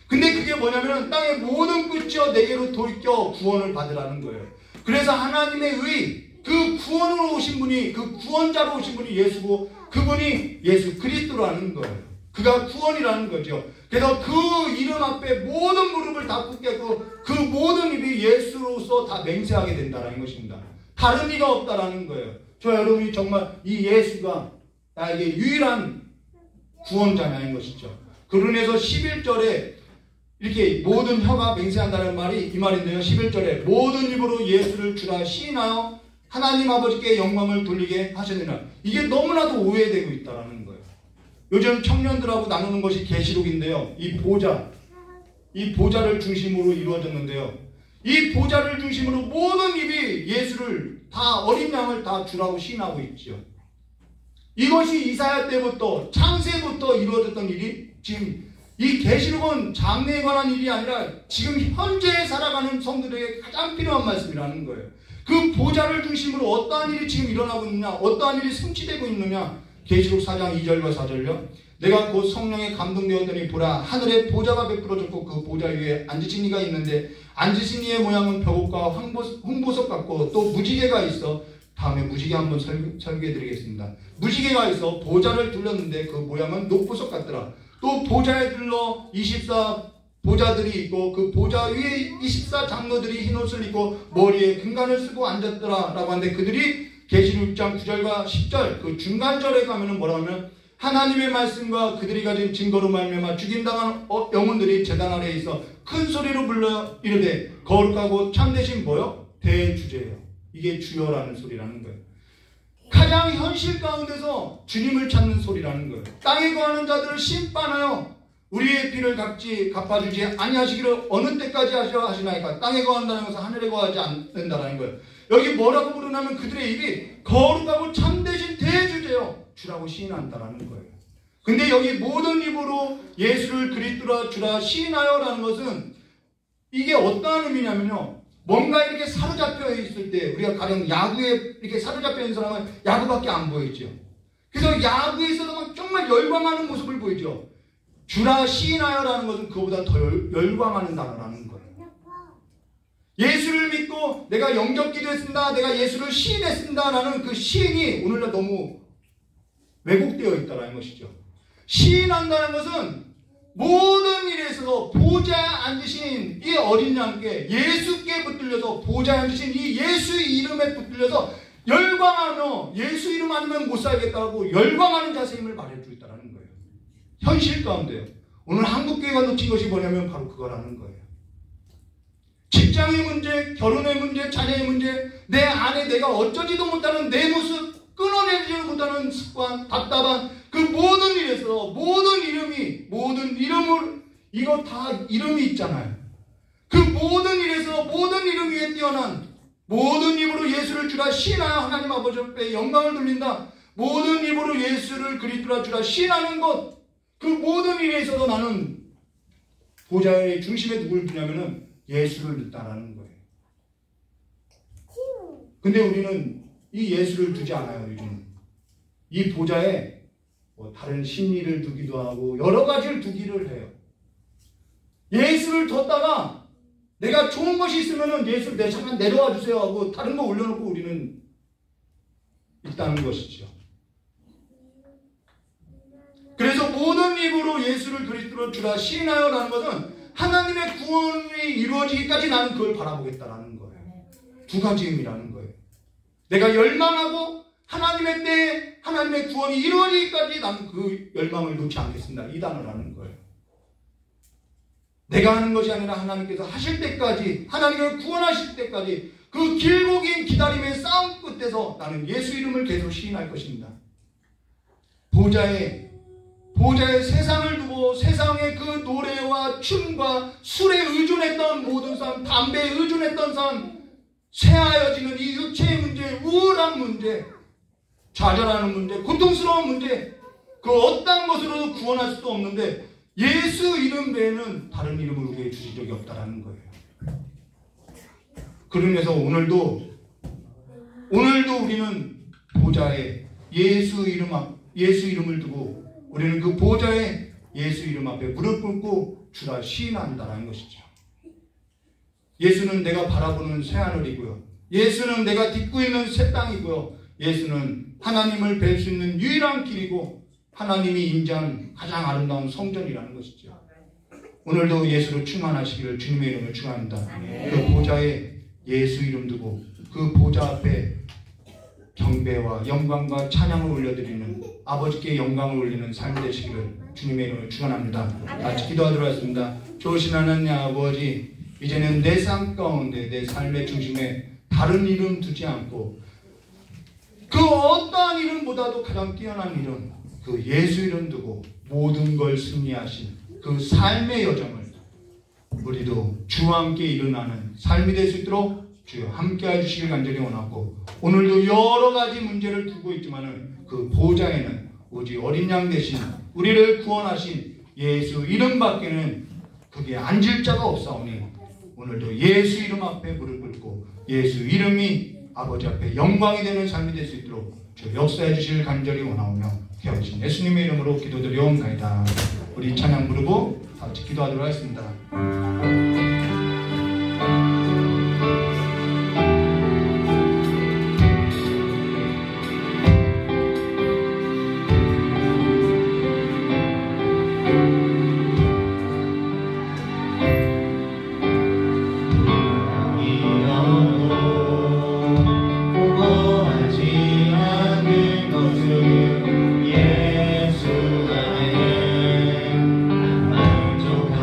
근데 그게 뭐냐면 땅의 모든 끝이여 내게로 돌이켜 구원을 받으라는 거예요. 그래서 하나님의 의, 그 구원으로 오신 분이, 그 구원자로 오신 분이 예수고, 그분이 예수 그리스도라는 거예요. 그가 구원이라는 거죠. 그래서 그 이름 앞에 모든 무릎을 다 꿇겠고 그 모든 입이 예수로서 다 맹세하게 된다는 것입니다. 다른 이가 없다라는 거예요. 저 여러분이 정말 이 예수가 나에게 유일한 구원자냐는 것이죠. 그러면서 11절에 이렇게 모든 혀가 맹세한다는 말이 이 말인데요. 11절에 모든 입으로 예수를 주라 시인하여 하나님 아버지께 영광을 돌리게 하셨느니라. 이게 너무나도 오해되고 있다는 거예요. 요즘 청년들하고 나누는 것이 계시록인데요. 이 보좌를 중심으로 이루어졌는데요. 이 보좌를 중심으로 모든 입이 예수를 다 어린 양을 다 주라고 시인하고 있죠. 이것이 이사야 때부터 창세부터 이루어졌던 일이 지금 이 계시록은 장래에 관한 일이 아니라 지금 현재 살아가는 성도들에게 가장 필요한 말씀이라는 거예요. 그 보좌를 중심으로 어떠한 일이 지금 일어나고 있느냐, 어떠한 일이 성취되고 있느냐. 계시록 4장 2절과 4절요. 내가 곧 성령에 감동되었더니 보라 하늘에 보좌가 베풀어졌고 그 보좌 위에 앉으신 이가 있는데 앉으신 이의 모양은 벽옥과 홍보석 같고 또 무지개가 있어. 다음에 무지개 한번 설교해 드리겠습니다. 무지개가 있어 보좌를 둘렀는데 그 모양은 녹보석 같더라. 또 보좌에 둘러 24 보좌들이 있고 그 보좌 위에 24 장로들이 흰옷을 입고 머리에 금관을 쓰고 앉았더라 라고 하는데 그들이 계시록 6장 9절과 10절 그 중간절에 가면은 뭐라고 하면 하나님의 말씀과 그들이 가진 증거로 말미암아 죽임당한 영혼들이 제단 아래에 있어 큰 소리로 불러 이르되 거룩하고 참되신 뭐요? 대주제예요. 이게 주여라는 소리라는 거예요. 가장 현실 가운데서 주님을 찾는 소리라는 거예요. 땅에 거하는 자들을 심판하여 우리의 피를 갚아주지 아니하시기를 어느 때까지 하시나이까. 땅에 거한다는 것은 하늘에 거하지 않는다라는 거예요. 여기 뭐라고 부르냐면 그들의 입이 거룩하고 참되신 대주제요 주라고 시인한다라는 거예요. 근데 여기 모든 입으로 예수를 그리스도라 주라 시인하여라는 것은 이게 어떠한 의미냐면요. 뭔가 이렇게 사로잡혀 있을 때 우리가 가령 야구에 이렇게 사로잡혀 있는 사람은 야구밖에 안 보이죠. 그래서 야구에 있어서 정말 열광하는 모습을 보이죠. 주라 시인하여라는 것은 그보다 더 열광하는 단어라는 거예요. 예수를 믿고 내가 영접 기도했습니다. 내가 예수를 시인했습니다. 라는 그 시인이 오늘날 너무 왜곡되어 있다는 것이죠. 시인한다는 것은 모든 일에 있어서 보좌에 앉으신 이 어린 양께 예수께 붙들려서 보좌에 앉으신 이 예수의 이름에 붙들려서 열광하며 예수 이름 아니면 못 살겠다고 열광하는 자세임을 말해주고 있다는 거예요. 현실 가운데요. 오늘 한국교회가 놓친 것이 뭐냐면 바로 그거라는 거예요. 직장의 문제, 결혼의 문제, 자녀의 문제, 내 안에 내가 어쩌지도 못하는 내 모습, 끊어내지 못하는 습관, 답답한 그 모든 일에서 모든 이름을 이거 다 이름이 있잖아요. 그 모든 일에서 모든 이름 위에 뛰어난 모든 입으로 예수를 주라 시인하여 하나님 아버지 앞에 영광을 돌린다. 모든 입으로 예수를 그리스도라 주라 시인하는 것, 그 모든 일에 있어서 나는 보좌의 중심에 누구를 두냐면은 예수를 둔다라는 거예요. 근데 우리는 이 예수를 두지 않아요. 요즘 이 보좌에 뭐 다른 심리를 두기도 하고 여러 가지를 두기를 해요. 예수를 뒀다가 내가 좋은 것이 있으면은 예수를 내 잠깐 내려와 주세요 하고 다른 거 올려놓고 우리는 있다는 것이죠. 그래서 모든 입으로 예수를 그리스도로 주라 시인하여라는 것은 하나님의 구원이 이루어지기까지 나는 그걸 바라보겠다라는 거예요. 두 가지 의미라는 거예요. 내가 열망하고 하나님의 때에 하나님의 구원이 이루어지기까지 나는 그 열망을 놓지 않겠습니다. 이 단어라는 거예요. 내가 하는 것이 아니라 하나님께서 하실 때까지, 하나님을 구원하실 때까지 그 길고 긴 기다림의 싸움 끝에서 나는 예수 이름을 계속 시인할 것입니다. 보좌에 세상을 두고 세상의 그 노래와 춤과 술에 의존했던 모든 삶, 담배에 의존했던 삶, 쇠하여지는 이 육체의 문제, 우울한 문제, 좌절하는 문제, 고통스러운 문제, 그 어떤 것으로도 구원할 수도 없는데 예수 이름 외에는 다른 이름을 우리에게 주신 적이 없다라는 거예요. 그러면서 오늘도 우리는 보좌에 예수 이름을 두고 우리는 그 보좌에 예수 이름 앞에 무릎 꿇고 주라 시인한다라는 것이죠. 예수는 내가 바라보는 새하늘이고요. 예수는 내가 딛고 있는 새 땅이고요. 예수는 하나님을 뵐 수 있는 유일한 길이고 하나님이 인자한 가장 아름다운 성전이라는 것이죠. 오늘도 예수로 충만하시기를 주님의 이름을 축원합니다. 그 보좌에 예수 이름 두고 그 보좌 앞에 경배와 영광과 찬양을 올려드리는 아버지께 영광을 올리는 삶이 되시기를 주님의 이름을 축원합니다. 같이 기도하도록 하겠습니다. 좋으신 하나님 아버지, 이제는 내 삶 가운데 내 삶의 중심에 다른 이름 두지 않고 그 어떠한 이름보다도 가장 뛰어난 이름, 그 예수 이름 두고 모든 걸 승리하신 그 삶의 여정을 우리도 주와 함께 일어나는 삶이 될 수 있도록 주여 함께 해주시길 간절히 원하고, 오늘도 여러 가지 문제를 두고 있지만은 그 보좌에는 오직 어린 양 대신 우리를 구원하신 예수 이름밖에는 그게 앉을 자가 없사오니 오늘도 예수 이름 앞에 무릎 꿇고 예수 이름이 아버지 앞에 영광이 되는 삶이 될 수 있도록 주 역사해 주시길 간절히 원하오며 귀하신 예수님의 이름으로 기도드리옵나이다. 우리 찬양 부르고 같이 기도하도록 하겠습니다. 예수 안에 난 만족하리라.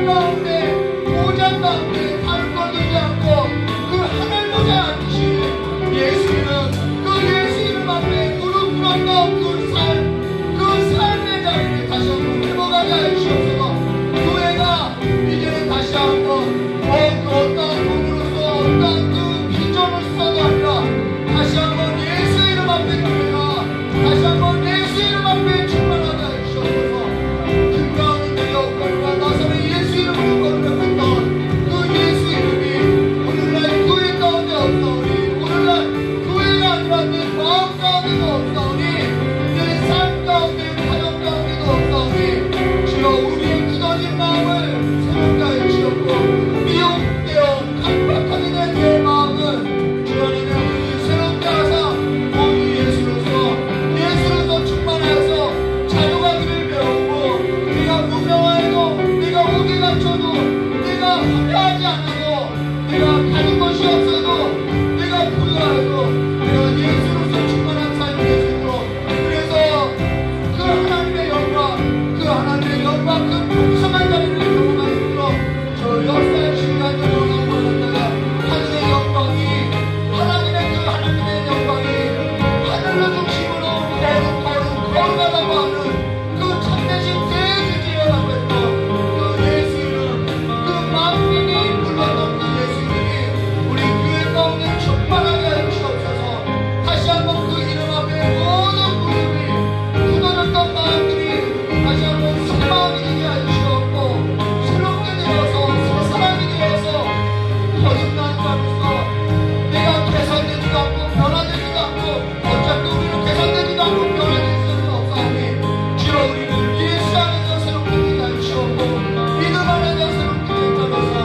산 가운데 모자 가운데 다른 걸 두지 않고 그 하늘 모자에 앉으신 예수 이름, 그 예수 이름 앞에 무릎 꿇었던 그 삶의 자리를 다시 한번 회복하게 하시옵소서. 교회가 이제는 다시 한번 그 어떤 돈으로서 어떤 그 비전으로서가 아니라 다시 한번 예수 이름 앞에 교회가 다시 한번 예수 이름 앞에 충만하게 하시옵소서. 김가은의 역할과 나사렛 예수 이름으로 거듭했던 그 예수 이름이 오늘날 교회 가운데 없사오니, 오늘날 교회가 아니라 내 마음 가운데도 없사오니, 내 삶 가운데 가정 가운데도 없사오니, 주여 우리의 굳어진 마음을 새롭게 하여 주옵고 미혹되어 깜빡하게 된 내 마음은 주 안에 우리 새롭게 하사 오니 예수로서 충만하여서 자유하기를 배우고, 내가 무명하여도 내가 옥에 갇혀도 내가 화려하지 않아도 내가 가진 것이 없어도 내가 부유하여도 내가 예수로서 충만한 삶이 될 수 있도록, 그래서 그 하나님의 영광 그 풍성한 자리를 경험할 수 있도록 저 역사의 시간을 원하고 원한다가 하늘의 영광이 하나님의 영광이 하늘로 중심으로 거룩하다고 하는 그 참되신 대주제에 앞에서 그 예수 이름, 그 만민이 불렀던 그 예수 이름이 우리 교회 가운데 충만하게 하여 주옵소서. 다시 한번 그 이름 앞에 모든 무릎이 굳어졌던 마음들이 다시 한번 새 마음이 되게 하여 주옵고, 새롭게 되어서 새 사람이 되어서 거듭난 자로서 내가 개선되지도 않고 변화되지도 않고, 어차피 우리는 개선되지도 않고 변화될 수는 없사오니 주여 우리를 예수 안에서 새롭게 되게 하여 주옵고, 믿음 안에서 새롭게 되게 하여서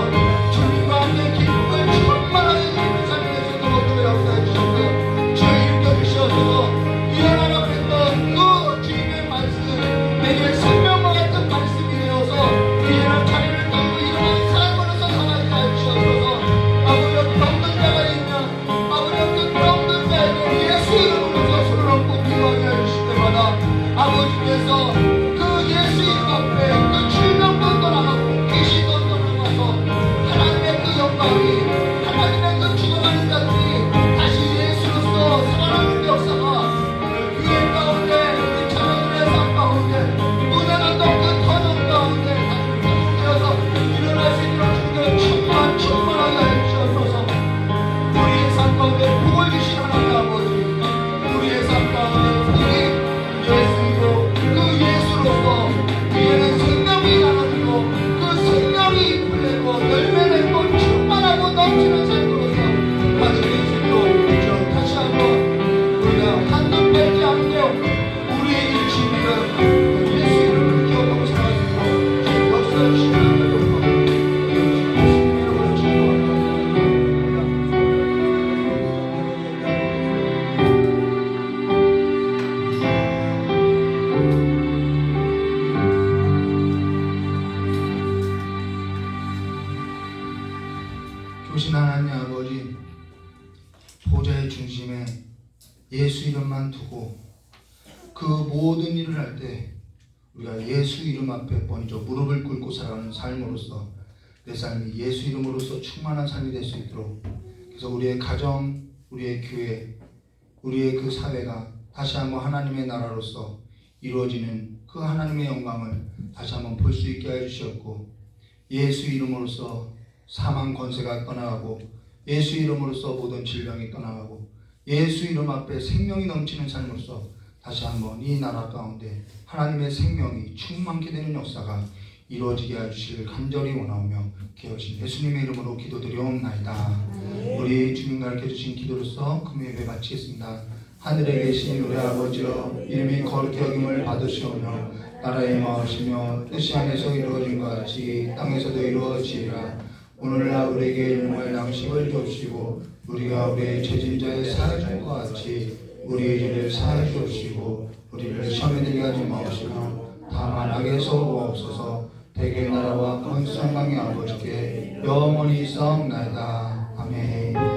주님과 함께 기쁨을 충만하게 누리는 삶이 될 수 있도록 주여 역사해 주시옵소서. 주여 일으켜 주시옵소서. 일어나라고 했던 그 주님의 말씀 내게 생명과 같은 말씀이 되어서 이제는 자리를 떨고 일어난 사람으로서 살아가게 하여 주옵소서. 아버지 병든 자가 있냐, 아버지 병든 자에게 예수 이름으로서 손을 얹고 기도하게 하여 주실 때마다 아버지께서 그 예수 이름 앞에 그 질병도 떠나가고 귀신도 떠나가서 하나님의 그 영광이, 하나님의 그 죽어가는 자들이 다시 예수로서 살아나는 역사가 교회 가운데 우리 자녀들의 삶 가운데 무너졌던 그 터전 가운데 회복되어서 일어날 수 있도록 주님의 충만하게 하여 주옵소서. 우리의 삶 가운데 복을 주신 하나님 아버지, 우리의 삶 가운데 복이 예수이고 그 예수로서 우리에는 생명이 나눠지고 그 생명이 풀리고 열매 맺고 충만하고 넘치는 삶으로서 가득해 주시도록 다시 한번 우리가 한눈 빼지 않고 우리의 일심이는 예수 이름을 기억하고 살아갈 수 있도록 역사해 주시는 조신 하나님 아버지, 보좌의 중심에 예수 이름만 두고 그 모든 일을 할 때 우리가 예수 이름 앞에 번이죠 무릎을 꿇고 살아가는 삶으로서 내 삶이 예수 이름으로서 충만한 삶이 될 수 있도록, 그래서 우리의 가정, 우리의 교회, 우리의 그 사회가 다시 한번 하나님의 나라로서 이루어지는 그 하나님의 영광을 다시 한번 볼 수 있게 해주셨고, 예수 이름으로서 사망 권세가 떠나가고 예수 이름으로서 모든 질병이 떠나가고 예수 이름 앞에 생명이 넘치는 삶으로서 다시 한번 이 나라 가운데 하나님의 생명이 충만케 되는 역사가 이루어지게 해주시길 간절히 원하오며 기어신 예수님의 이름으로 기도드리옵나이다. 우리 주님 가르쳐주신 기도로서 금요 예배 마치겠습니다. 하늘에 계신 우리 아버지여, 이름이 거룩히 여김을 받으시오며 나라의 마으시며 뜻이 안에서 이루어진 것 같이 땅에서도 이루어지리라. 오늘날 우리에게 일용할 양식을 주옵시고, 우리가 우리의 죄진자에 사하여 준 것 같이 우리의 죄를 사하여 주옵시고, 우리를 시험에 들게 하지 마옵시고 다만 악에서 구하옵소서. 대개 나라와 권세 영광의 아버지께 영원히 있사옵나이다. 아멘.